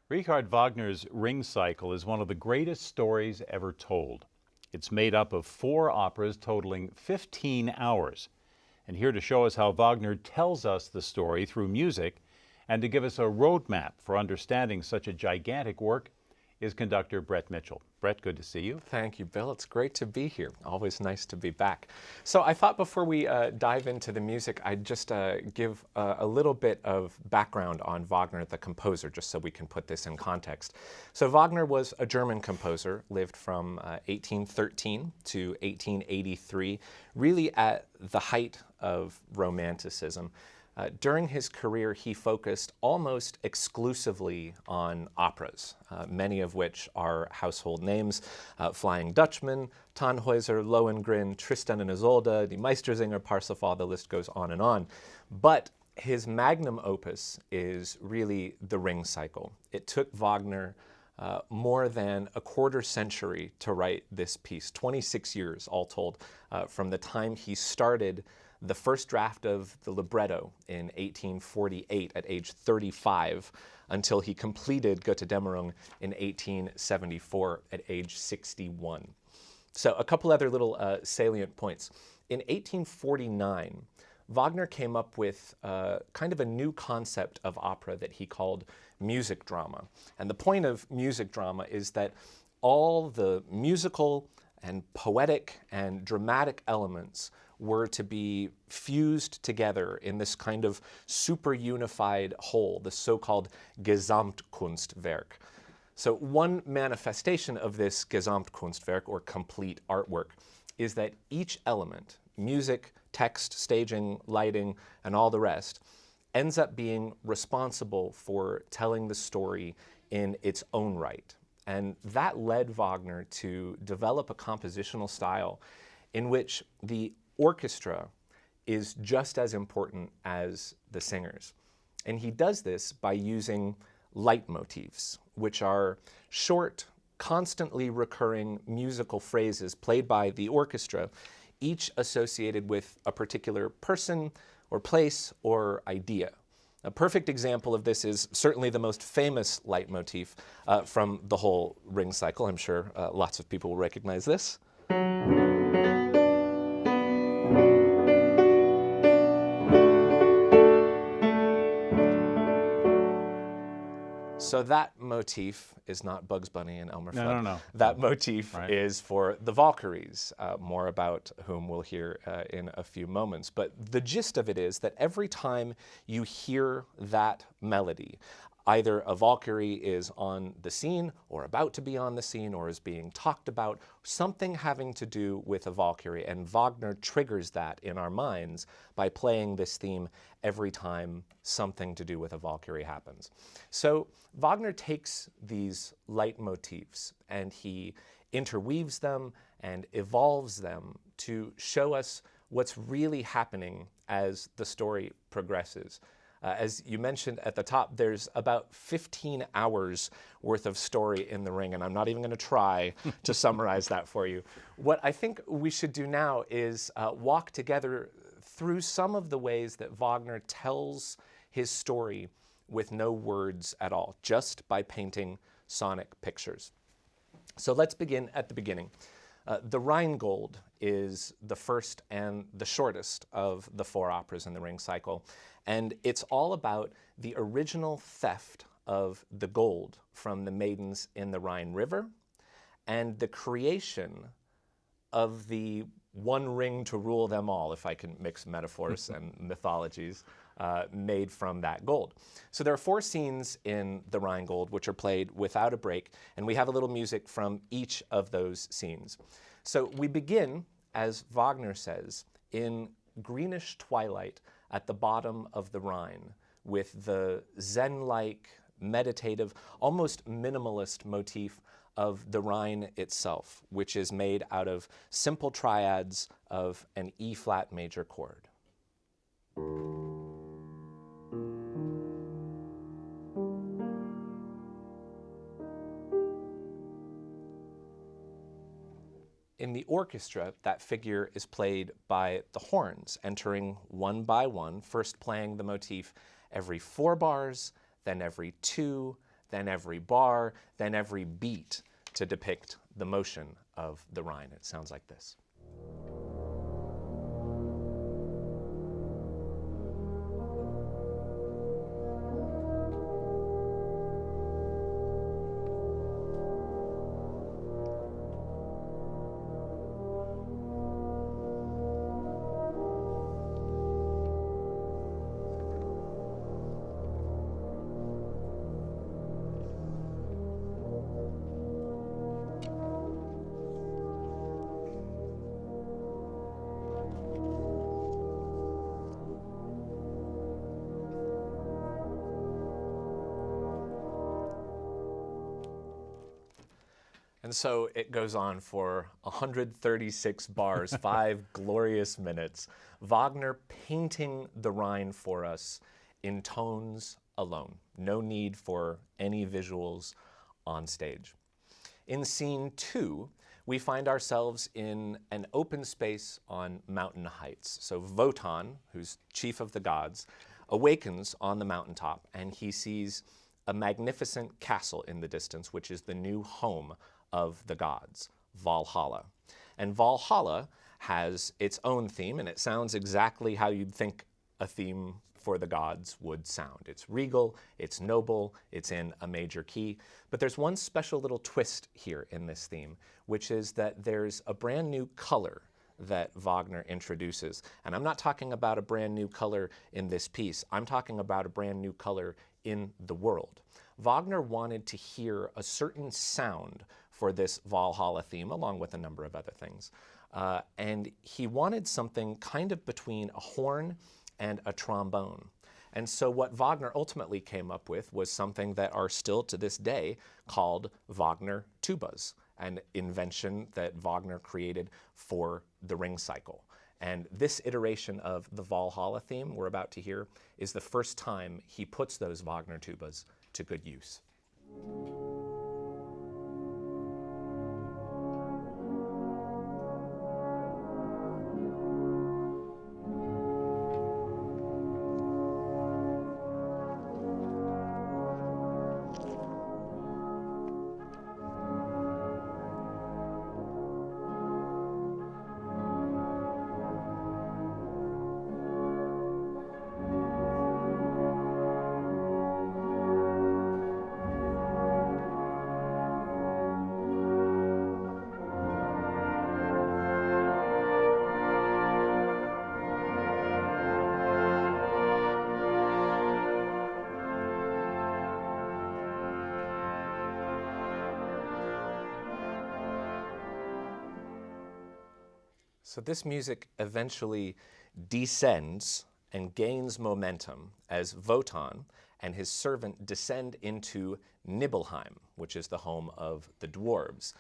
Richard Wagner's Ring Cycle is one of the greatest stories ever told. It's made up of 4 operas totaling 15 hours. And here to show us how Wagner tells us the story through music and to give us a roadmap for understanding such a gigantic work is conductor Brett Mitchell. Brett, good to see you. Thank you, Bill. It's great to be here. Always nice to be back. So I thought before we dive into the music, I'd just give a little bit of background on Wagner, the composer, just so we can put this in context. So Wagner was a German composer, lived from 1813 to 1883, really at the height of Romanticism. During his career, he focused almost exclusively on operas, many of which are household names: Flying Dutchman, Tannhäuser, Lohengrin, Tristan and Isolde, Die Meistersinger, Parsifal, the list goes on and on. But his magnum opus is really the Ring Cycle. It took Wagner more than a quarter century to write this piece, 26 years all told, from the time he started the first draft of the libretto in 1848 at age 35 until he completed Götterdämmerung in 1874 at age 61. So a couple other little salient points. In 1849, Wagner came up with kind of a new concept of opera that he called music drama. And the point of music drama is that all the musical and poetic and dramatic elements were to be fused together in this kind of super unified whole, the so-called Gesamtkunstwerk. So one manifestation of this Gesamtkunstwerk, or complete artwork, is that each element, music, text, staging, lighting, and all the rest, ends up being responsible for telling the story in its own right. And that led Wagner to develop a compositional style in which the orchestra is just as important as the singers. And he does this by using leitmotifs, which are short, constantly recurring musical phrases played by the orchestra, each associated with a particular person or place or idea. A perfect example of this is certainly the most famous leitmotif from the whole Ring Cycle. I'm sure lots of people will recognize this. So that motif is not Bugs Bunny and Elmer Fudd. No. That motif Right. is for the Valkyries, more about whom we'll hear in a few moments. But the gist of it is that every time you hear that melody, either a Valkyrie is on the scene or about to be on the scene or is being talked about, something having to do with a Valkyrie. And Wagner triggers that in our minds by playing this theme every time something to do with a Valkyrie happens. So Wagner takes these leitmotifs and he interweaves them and evolves them to show us what's really happening as the story progresses. As you mentioned at the top, there's about 15 hours worth of story in The Ring, and I'm not even going to try to summarize that for you. What I think we should do now is walk together through some of the ways that Wagner tells his story with no words at all, just by painting sonic pictures. So let's begin at the beginning. The Rhine is the first and the shortest of the 4 operas in the Ring Cycle, and it's all about the original theft of the gold from the maidens in the Rhine River and the creation of the one ring to rule them all, if I can mix metaphors and mythologies, made from that gold. So there are 4 scenes in the Rhine which are played without a break, and we have a little music from each of those scenes. So we begin, as Wagner says, in greenish twilight at the bottom of the Rhine with the Zen-like, meditative, almost minimalist motif of the Rhine itself, which is made out of simple triads of an E-flat major chord. In the orchestra, that figure is played by the horns, entering one by one, first playing the motif every 4 bars, then every 2, then every bar, then every beat to depict the motion of the Rhine. It sounds like this. And so it goes on for 136 bars, 5 glorious minutes. Wagner painting the Rhine for us in tones alone. No need for any visuals on stage. In scene 2, we find ourselves in an open space on mountain heights. So Wotan, who's chief of the gods, awakens on the mountaintop, and he sees a magnificent castle in the distance, which is the new home of the gods, Valhalla. And Valhalla has its own theme, and it sounds exactly how you'd think a theme for the gods would sound. It's regal, it's noble, it's in a major key. But there's one special little twist here in this theme, which is that there's a brand new color that Wagner introduces. And I'm not talking about a brand new color in this piece. I'm talking about a brand new color in the world. Wagner wanted to hear a certain sound for this Valhalla theme, along with a number of other things. And he wanted something kind of between a horn and a trombone. And so what Wagner ultimately came up with was something that are still to this day called Wagner tubas, an invention that Wagner created for the Ring Cycle. And this iteration of the Valhalla theme we're about to hear is the first time he puts those Wagner tubas to good use. So this music eventually descends and gains momentum as Wotan and his servant descend into Nibelheim, which is the home of the dwarves.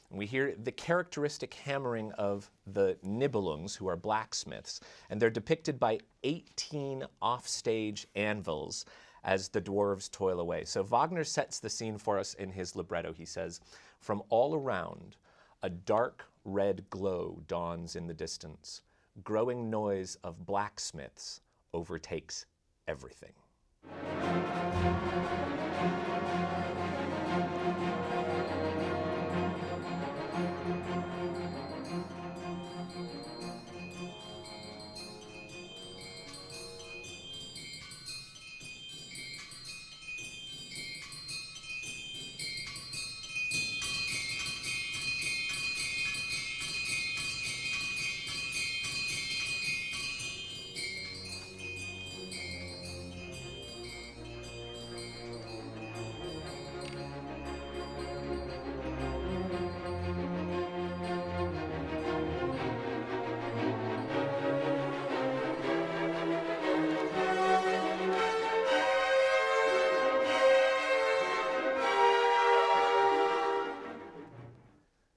And we hear the characteristic hammering of the Nibelungs, who are blacksmiths, and they're depicted by 18 offstage anvils as the dwarves toil away. So Wagner sets the scene for us in his libretto. He says, "From all around, a dark red glow dawns in the distance. Growing noise of blacksmiths overtakes everything."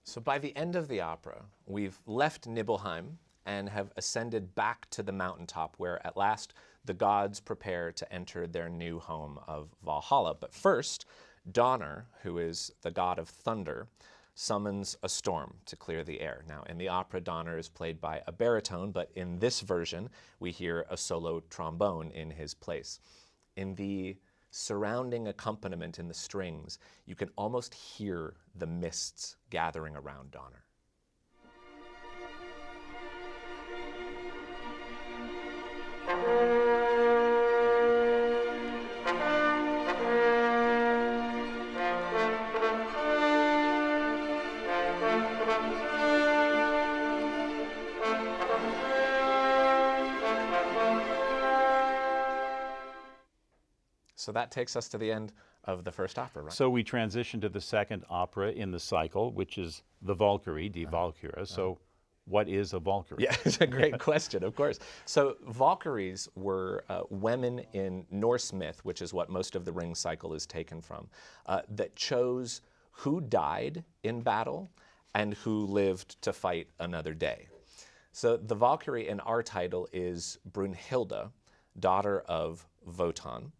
So by the end of the opera, we've left Nibelheim and have ascended back to the mountaintop where at last the gods prepare to enter their new home of Valhalla. But first, Donner, who is the god of thunder, summons a storm to clear the air. Now, in the opera, Donner is played by a baritone, but in this version, we hear a solo trombone in his place. In the surrounding accompaniment in the strings, you can almost hear the mists gathering around Donner. So that takes us to the end of the first opera, right? So we transition to the second opera in the cycle, which is the Valkyrie, Die Walküre. So what is a Valkyrie? Yeah, it's a great question, of course. So Valkyries were women in Norse myth, which is what most of the Ring Cycle is taken from, that chose who died in battle and who lived to fight another day. So the Valkyrie in our title is Brunhilde, daughter of Wotan.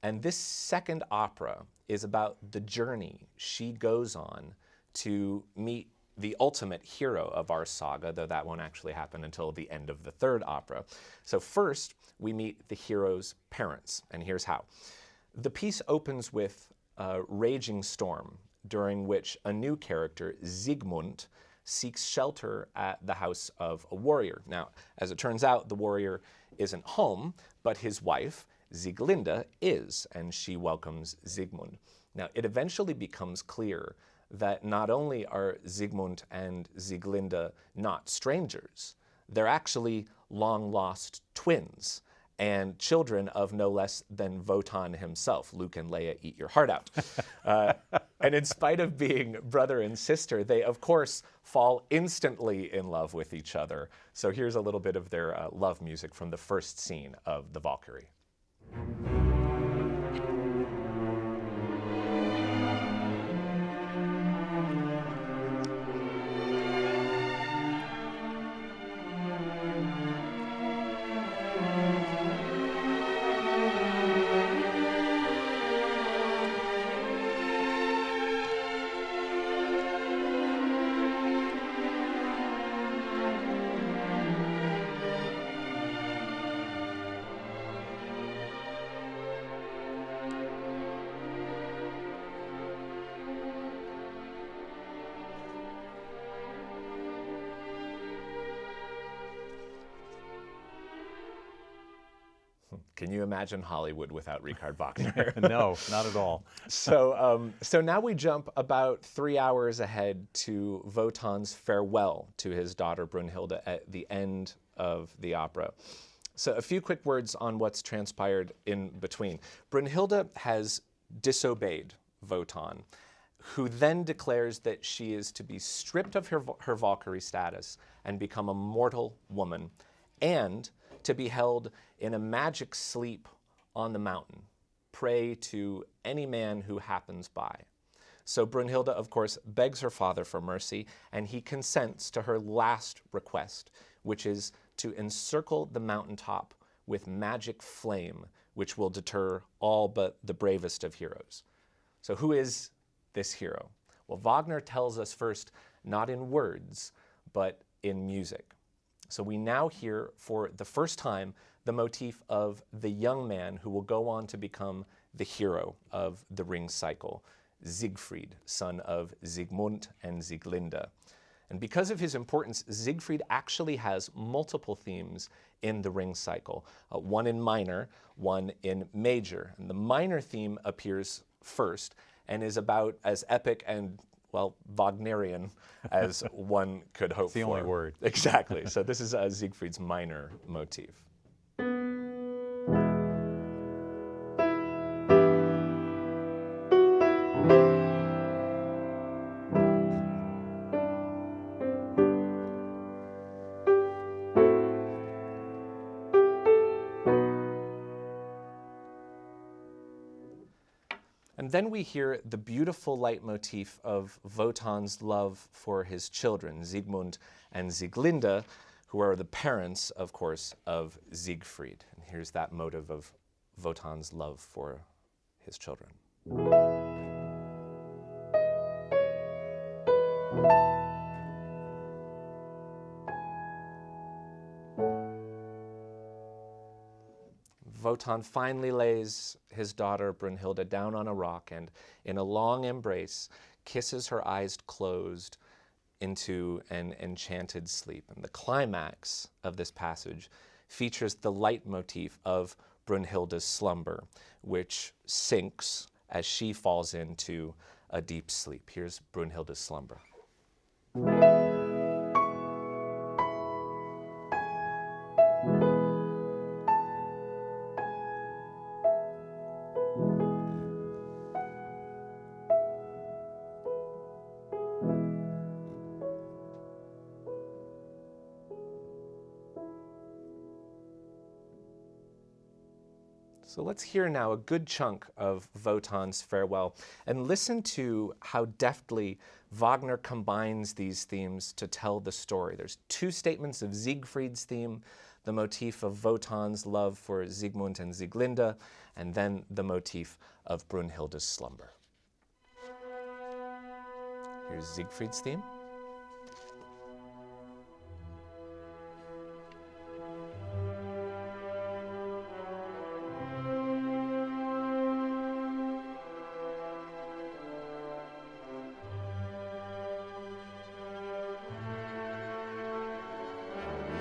And this second opera is about the journey she goes on to meet the ultimate hero of our saga, though that won't actually happen until the end of the third opera. So first, we meet the hero's parents, and here's how. The piece opens with a raging storm, during which a new character, Siegmund, seeks shelter at the house of a warrior. Now, as it turns out, the warrior isn't home, but his wife, Sieglinde, is, and she welcomes Siegmund. Now, it eventually becomes clear that not only are Siegmund and Sieglinde not strangers, they're actually long-lost twins and children of no less than Wotan himself. Luke and Leia, eat your heart out. And in spite of being brother and sister, they, of course, fall instantly in love with each other. So here's a little bit of their love music from the first scene of the Valkyrie. Can you imagine Hollywood without Richard Wagner? No, not at all. So now we jump about 3 hours ahead to Wotan's farewell to his daughter Brunhilde at the end of the opera. So a few quick words on what's transpired in between. Brunhilde has disobeyed Wotan, who then declares that she is to be stripped of her Valkyrie status and become a mortal woman, and to be held in a magic sleep on the mountain, prey to any man who happens by. So Brunhilde, of course, begs her father for mercy, and he consents to her last request, which is to encircle the mountaintop with magic flame, which will deter all but the bravest of heroes. So who is this hero? Well, Wagner tells us first, not in words, but in music. So we now hear for the first time the motif of the young man who will go on to become the hero of the Ring Cycle, Siegfried, son of Siegmund and Sieglinde. And because of his importance, Siegfried actually has multiple themes in the Ring Cycle, one in minor, one in major. And the minor theme appears first and is about as epic and, well, Wagnerian as one could hope for. It's the only word. Exactly. So this is Siegfried's minor motif. And then we hear the beautiful leitmotif of Wotan's love for his children, Siegmund and Sieglinde, who are the parents, of course, of Siegfried. And here's that motive of Wotan's love for his children. Wotan finally lays his daughter Brunhilde down on a rock and, in a long embrace, kisses her eyes closed into an enchanted sleep. And the climax of this passage features the leitmotif of Brunhilde's slumber, which sinks as she falls into a deep sleep. Here's Brunhilde's slumber. So let's hear now a good chunk of Wotan's farewell and listen to how deftly Wagner combines these themes to tell the story. There's two statements of Siegfried's theme, the motif of Wotan's love for Siegmund and Sieglinde, and then the motif of Brunhilde's slumber. Here's Siegfried's theme.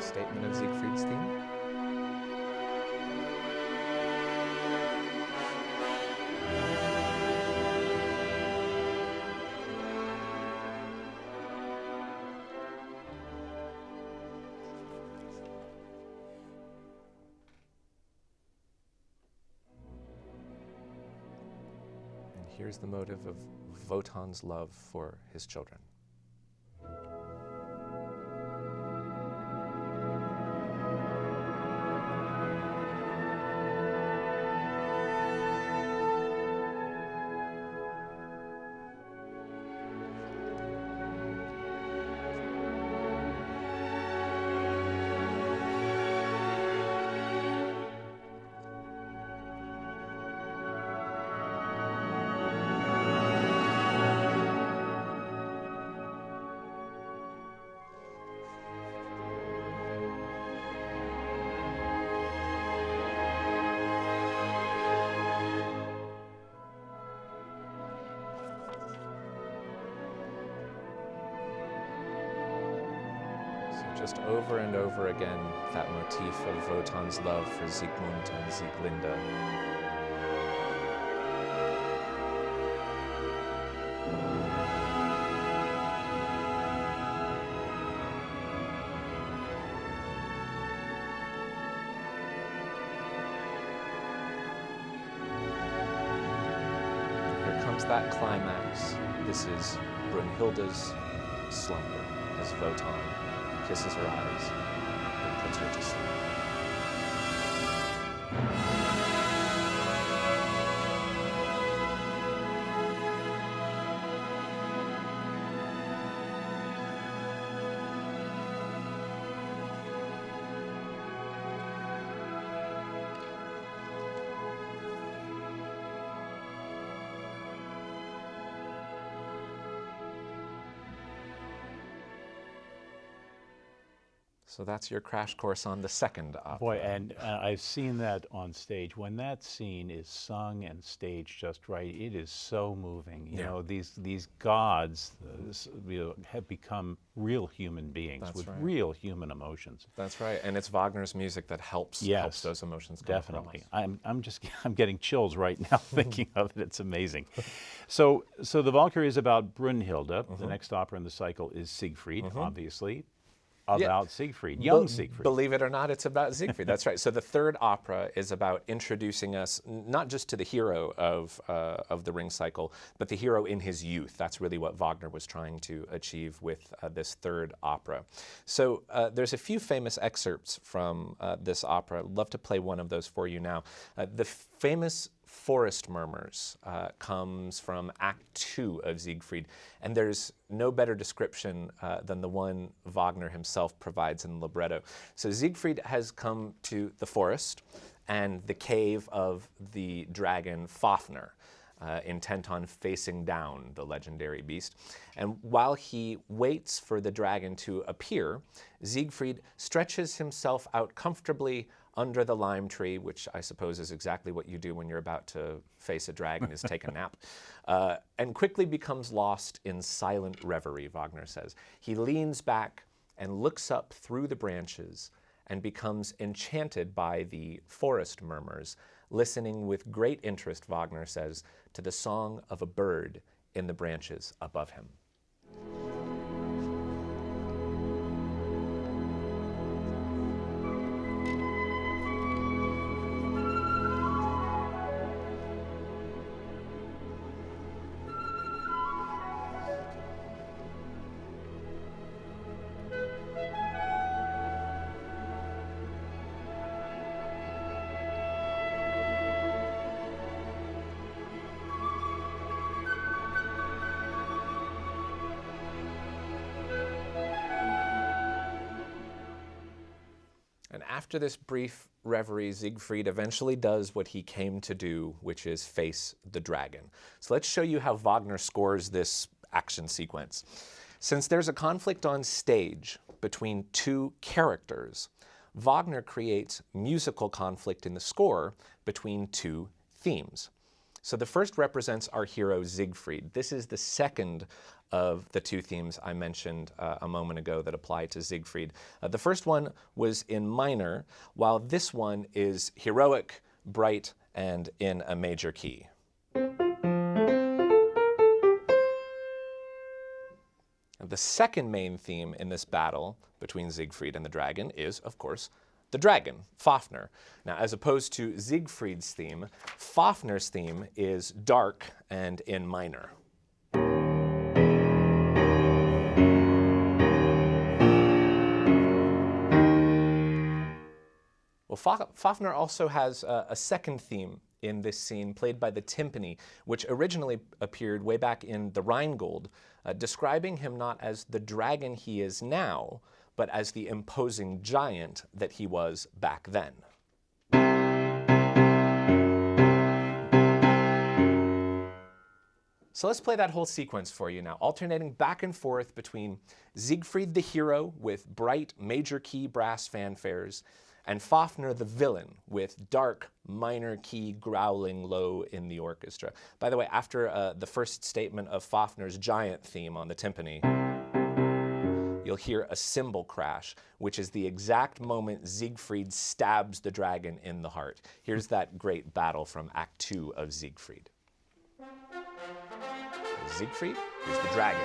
Statement of Siegfried's theme. And here's the motive of Wotan's love for his children. Just over and over again, that motif of Wotan's love for Siegmund and Sieglinde. Here comes that climax. This is Brunhilde's slumber as Wotan kisses her eyes and puts her to sleep. So that's your crash course on the second opera. Boy, and I've seen that on stage. When that scene is sung and staged just right, it is so moving. You know, these gods have become real human beings with real human emotions. That's right, and it's Wagner's music that helps those emotions come definitely. across. I'm getting chills right now thinking of it. It's amazing. So the Valkyrie is about Brunhilde. The next opera in the cycle is Siegfried, obviously. About Siegfried, young Siegfried. Believe it or not, it's about Siegfried. That's right. So the third opera is about introducing us not just to the hero of the Ring Cycle, but the hero in his youth. That's really what Wagner was trying to achieve with this third opera. So there's a few famous excerpts from this opera. I'd love to play one of those for you now. The famous Forest Murmurs comes from Act 2 of Siegfried, and there's no better description than the one Wagner himself provides in the libretto. So Siegfried has come to the forest and the cave of the dragon Fafnir, intent on facing down the legendary beast. And while he waits for the dragon to appear, Siegfried stretches himself out comfortably under the lime tree, which I suppose is exactly what you do when you're about to face a dragon, is take a nap, and quickly becomes lost in silent reverie, Wagner says. He leans back and looks up through the branches and becomes enchanted by the forest murmurs, listening with great interest, Wagner says, to the song of a bird in the branches above him. And after this brief reverie, Siegfried eventually does what he came to do, which is face the dragon. So let's show you how Wagner scores this action sequence. Since there's a conflict on stage between two characters, Wagner creates musical conflict in the score between two themes. So the first represents our hero Siegfried. This is the second of the two themes I mentioned a moment ago that apply to Siegfried. The first one was in minor, while this one is heroic, bright, and in a major key. The second main theme in this battle between Siegfried and the dragon is, of course, the dragon, Fafnir. Now, as opposed to Siegfried's theme, Fafnir's theme is dark and in minor. Well, Fafnir also has a second theme in this scene, played by the timpani, which originally appeared way back in the Rhine, describing him not as the dragon he is now, but as the imposing giant that he was back then. So let's play that whole sequence for you now, alternating back and forth between Siegfried the hero with bright major key brass fanfares, and Fafnir the villain with dark minor key growling low in the orchestra. By the way, after the first statement of Fafnir's giant theme on the timpani, you'll hear a cymbal crash, which is the exact moment Siegfried stabs the dragon in the heart. Here's that great battle from Act 2 of Siegfried. Siegfried is the dragon.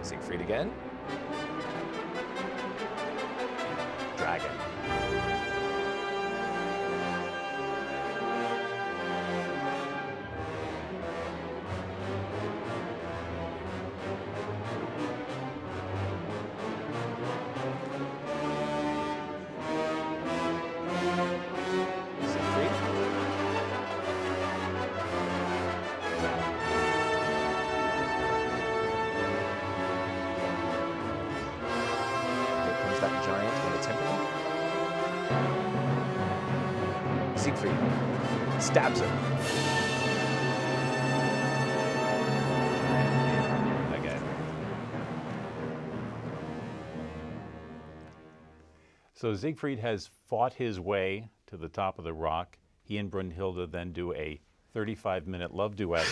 Siegfried again. Dragon. Siegfried. That giant in the timpani. Siegfried stabs him. Again. So Siegfried has fought his way to the top of the rock. He and Brunhilde then do a 35-minute love duet,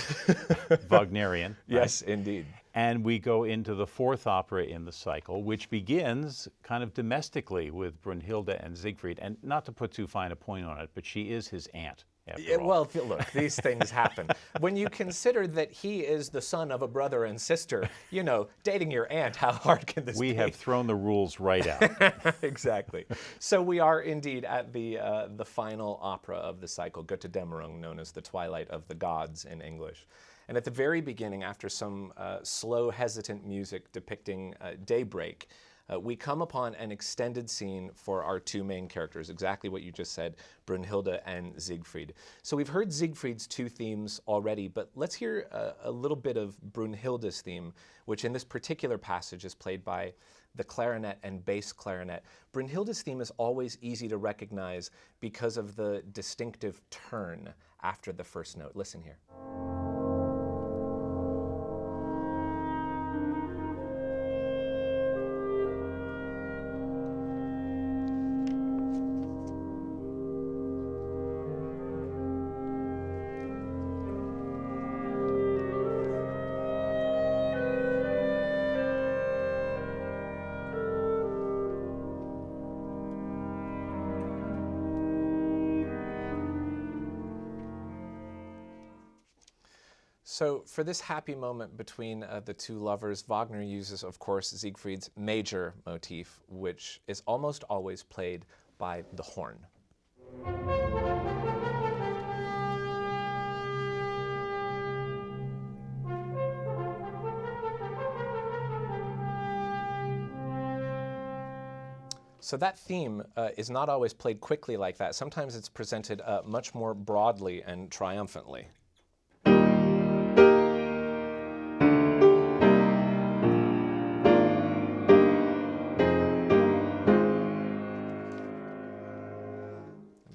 Wagnerian. Yes, right? Indeed. And we go into the fourth opera in the cycle, which begins kind of domestically with Brunhilde and Siegfried. And not to put too fine a point on it, but she is his aunt, after all. Well, look, these things happen. When you consider that he is the son of a brother and sister, you know, dating your aunt, how hard can this be? We have thrown the rules right out. Exactly. So we are indeed at the final opera of the cycle, Götterdämmerung, known as the Twilight of the Gods in English. And at the very beginning, after some slow, hesitant music depicting daybreak, we come upon an extended scene for our two main characters, exactly what you just said, Brunhilde and Siegfried. So we've heard Siegfried's two themes already, but let's hear a little bit of Brunhilde's theme, which in this particular passage is played by the clarinet and bass clarinet. Brunhilde's theme is always easy to recognize because of the distinctive turn after the first note. Listen here. So for this happy moment between the two lovers, Wagner uses, of course, Siegfried's major motif, which is almost always played by the horn. So that theme is not always played quickly like that. Sometimes it's presented much more broadly and triumphantly.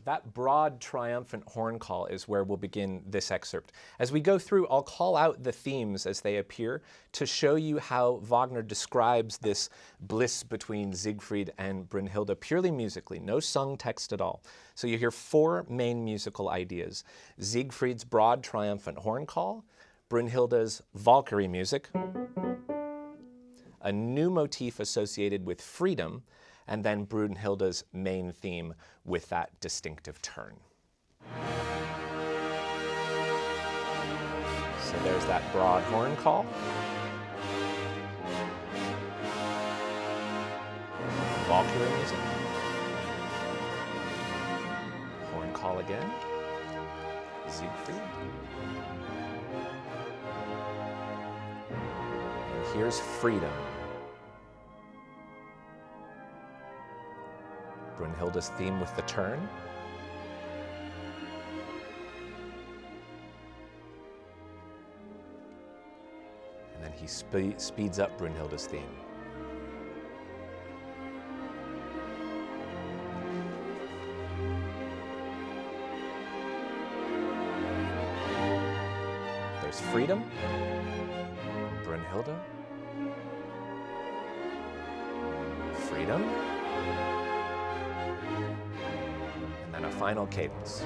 That broad, triumphant horn call is where we'll begin this excerpt. As we go through, I'll call out the themes as they appear to show you how Wagner describes this bliss between Siegfried and Brünnhilde purely musically, no sung text at all. So you hear four main musical ideas: Siegfried's broad, triumphant horn call, Brünnhilde's Valkyrie music, a new motif associated with freedom, and then Brünnhilde's main theme with that distinctive turn. So there's that broad horn call. Valkyrie music. Horn call again. Siegfried. And here's freedom. Brünnhilde's theme with the turn. And then he speeds up Brünnhilde's theme. There's freedom. Brünnhilde. Freedom. And a final cadence.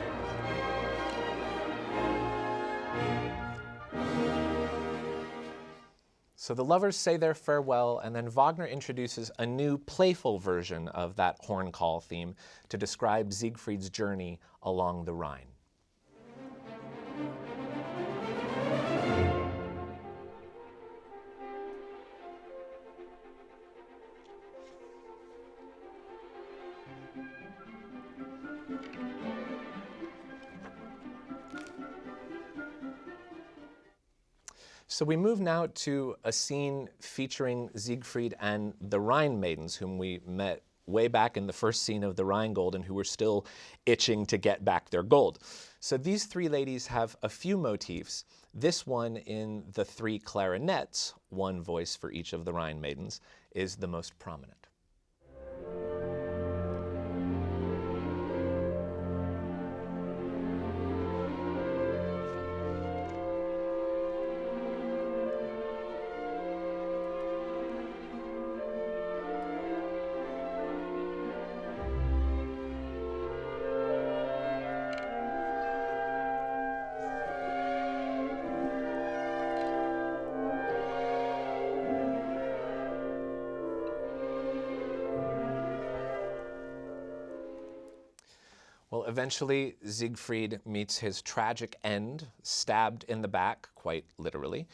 So the lovers say their farewell, and then Wagner introduces a new playful version of that horn call theme to describe Siegfried's journey along the Rhine. So we move now to a scene featuring Siegfried and the Rhine maidens, whom we met way back in the first scene of the Rhine Gold and who were still itching to get back their gold. So these three ladies have a few motifs. This one in the three clarinets, one voice for each of the Rhine maidens, is the most prominent. Well, eventually, Siegfried meets his tragic end, stabbed in the back, quite literally.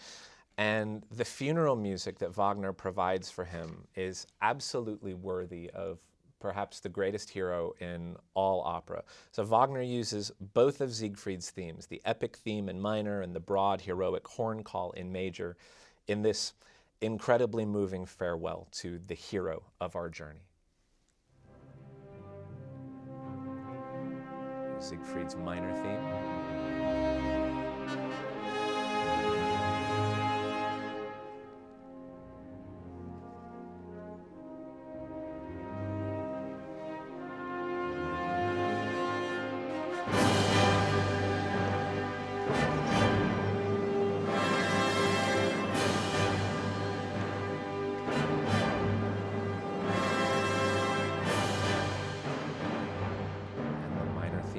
And the funeral music that Wagner provides for him is absolutely worthy of perhaps the greatest hero in all opera. So Wagner uses both of Siegfried's themes, the epic theme in minor and the broad, heroic horn call in major, in this incredibly moving farewell to the hero of our journey. Siegfried's minor theme.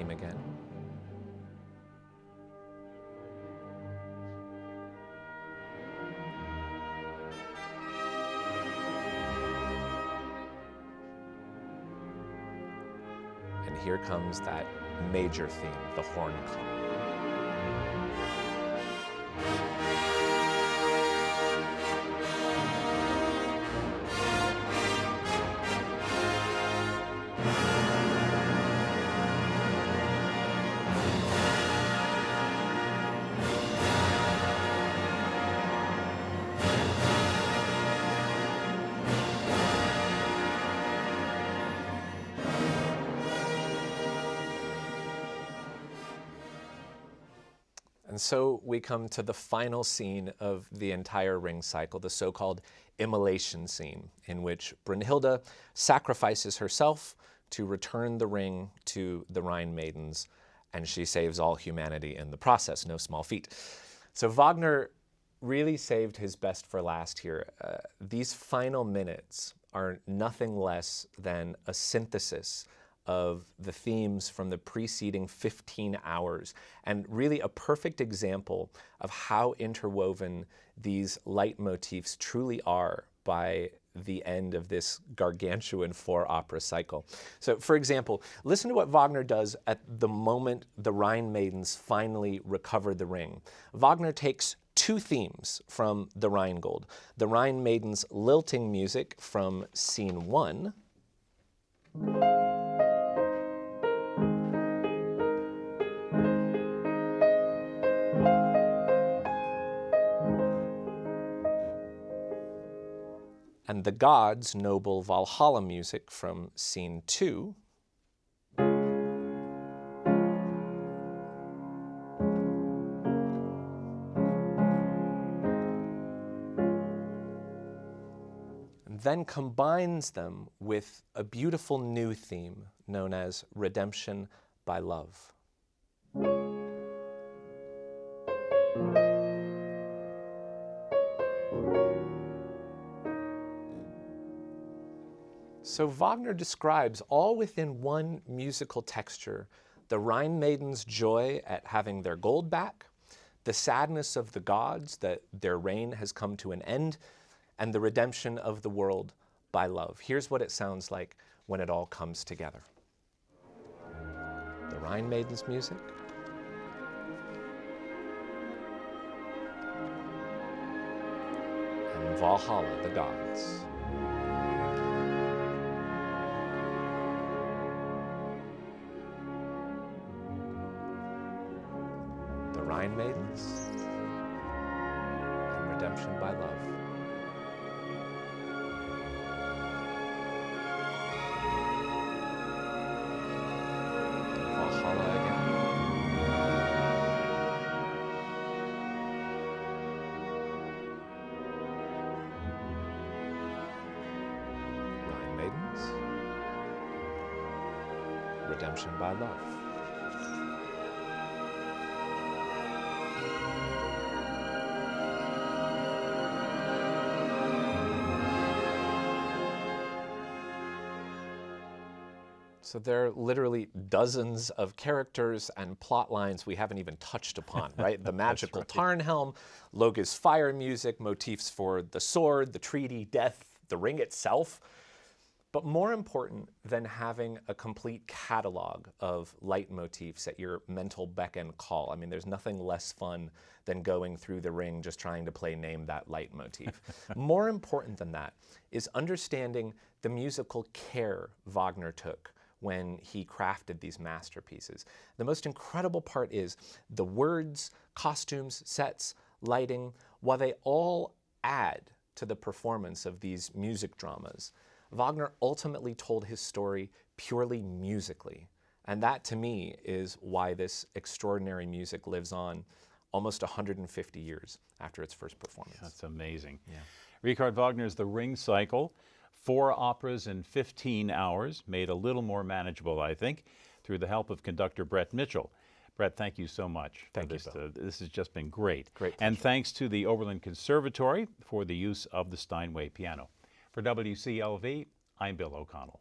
Again. And here comes that major theme, the horn call. And so we come to the final scene of the entire ring cycle, the so-called immolation scene, in which Brunhilde sacrifices herself to return the ring to the Rhine maidens, and she saves all humanity in the process, no small feat. So Wagner really saved his best for last here. These final minutes are nothing less than a synthesis of the themes from the preceding 15 hours, and really a perfect example of how interwoven these leitmotifs truly are by the end of this gargantuan 4-opera cycle. So, for example, listen to what Wagner does at the moment the Rhine maidens finally recover the ring. Wagner takes 2 themes from the Rheingold. The Rhine maidens' lilting music from scene 1, and the gods' noble Valhalla music from scene 2, and then combines them with a beautiful new theme known as Redemption by Love. So Wagner describes, all within one musical texture, the Rhine maidens' joy at having their gold back, the sadness of the gods that their reign has come to an end, and the redemption of the world by love. Here's what it sounds like when it all comes together. The Rhine maidens' music, and Valhalla, the gods. Rhine maidens, and redemption by love. Valhalla again. Rhine maidens, redemption by love. So there are literally dozens of characters and plot lines we haven't even touched upon, right? The magical Tarnhelm, Loge's fire music, motifs for the sword, the treaty, death, the ring itself. But more important than having a complete catalog of leitmotifs at your mental beck and call. I mean, there's nothing less fun than going through the ring just trying to play Name That Leitmotif. More important than that is understanding the musical care Wagner took when he crafted these masterpieces. The most incredible part is the words, costumes, sets, lighting, while they all add to the performance of these music dramas, Wagner ultimately told his story purely musically. And that, to me, is why this extraordinary music lives on almost 150 years after its first performance. That's amazing. Yeah. Richard Wagner's The Ring Cycle, 4 operas in 15 hours, made a little more manageable, I think, through the help of conductor Brett Mitchell. Brett, thank you so much. Thank you, Bill. This has just been great. Great pleasure. And thanks to the Oberlin Conservatory for the use of the Steinway piano. For WCLV, I'm Bill O'Connell.